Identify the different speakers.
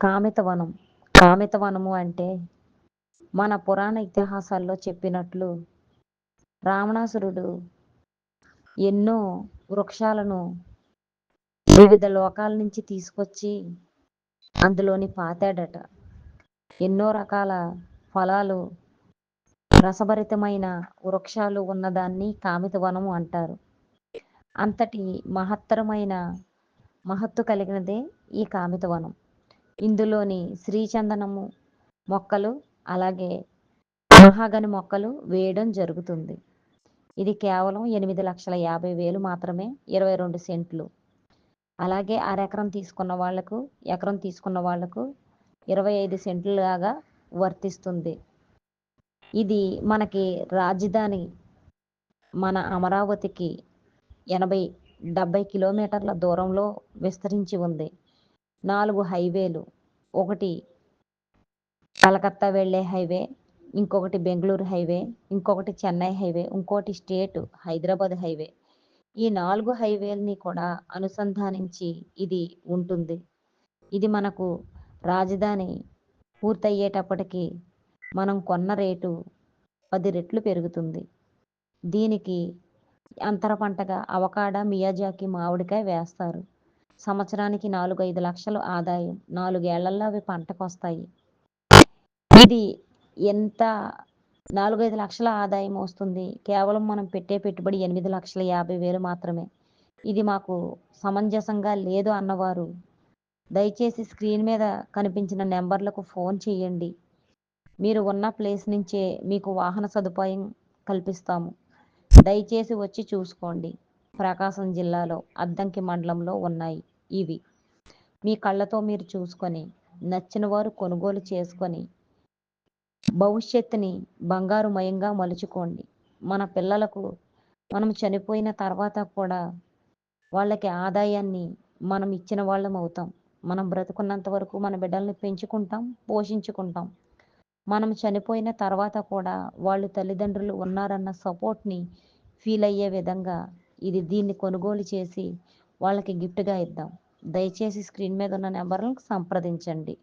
Speaker 1: కామితవనం. కామితవనము అంటే మన పురాణ ఇతిహాసాల్లో చెప్పినట్లు రావణాసురుడు ఎన్నో వృక్షాలను వివిధ లోకాల నుంచి తీసుకొచ్చి అందులోని పాతాడట. ఎన్నో రకాల ఫలాలు రసభరితమైన వృక్షాలు ఉన్నదాన్ని కామితవనము అంటారు. అంతటి మహత్తు కలిగినదే ఈ కామితవనం. ఇందులోని శ్రీచందనము మొక్కలు అలాగే మహాగని మొక్కలు వేయడం జరుగుతుంది. ఇది కేవలం 8,50,000 మాత్రమే, 22 సెంట్లు. అలాగే అరెకరం తీసుకున్న వాళ్లకు, ఎకరం తీసుకున్న వాళ్లకు 25 సెంట్లు లాగా వర్తిస్తుంది. ఇది మనకి రాజధాని మన అమరావతికి 80-70 కిలోమీటర్ల దూరంలో విస్తరించి ఉంది. 4 హైవేలు, ఒకటి కలకత్తా వెళ్ళే హైవే, ఇంకొకటి బెంగళూరు హైవే, ఇంకొకటి చెన్నై హైవే, ఇంకోటి స్టేట్ హైదరాబాద్ హైవే. ఈ 4 హైవేలని కూడా అనుసంధానించి ఇది ఉంటుంది. ఇది మనకు రాజధాని పూర్తయ్యేటప్పటికి మనం కొన్న రేటు 10 రెట్లు పెరుగుతుంది. దీనికి అంతర పంటగా అవకాడో, మియాజాకి, మామిడికాయ వేస్తారు. సంవత్సరానికి 4-5 లక్షలు ఆదాయం. 4 ఏళ్లలో అవి పంటకొస్తాయి. ఇది ఎంత 4-5 లక్షల ఆదాయం వస్తుంది. కేవలం మనం పెట్టే పెట్టుబడి 8,50,000 మాత్రమే. ఇది మాకు సమంజసంగా లేదు అన్నవారు దయచేసి స్క్రీన్ మీద కనిపించిన నెంబర్లకు ఫోన్ చేయండి. మీరు ఉన్న ప్లేస్ నుంచే మీకు వాహన సదుపాయం కల్పిస్తాము. దయచేసి వచ్చి చూసుకోండి. ప్రకాశం జిల్లాలో అద్దంకి మండలంలో ఉన్నాయి ఇవి. మీ కళ్ళతో మీరు చూసుకొని నచ్చిన వారు కొనుగోలు చేసుకొని భవిష్యత్తుని బంగారుమయంగా మలుచుకోండి. మన పిల్లలకు మనం చనిపోయిన తర్వాత కూడా వాళ్ళకి ఆదాయాన్ని మనం ఇచ్చిన వాళ్ళం అవుతాం. మనం బ్రతుకున్నంత వరకు మన బిడ్డల్ని పెంచుకుంటాం, పోషించుకుంటాం. మనం చనిపోయిన తర్వాత కూడా వాళ్ళు తల్లిదండ్రులు ఉన్నారన్న సపోర్ట్ని ఫీల్ అయ్యే విధంగా దీన్ని కొనుగోలు చేసి వాళ్ళకి గిఫ్ట్గా ఇద్దాం. దయచేసి స్క్రీన్ మీద ఉన్న నెంబర్లను సంప్రదించండి.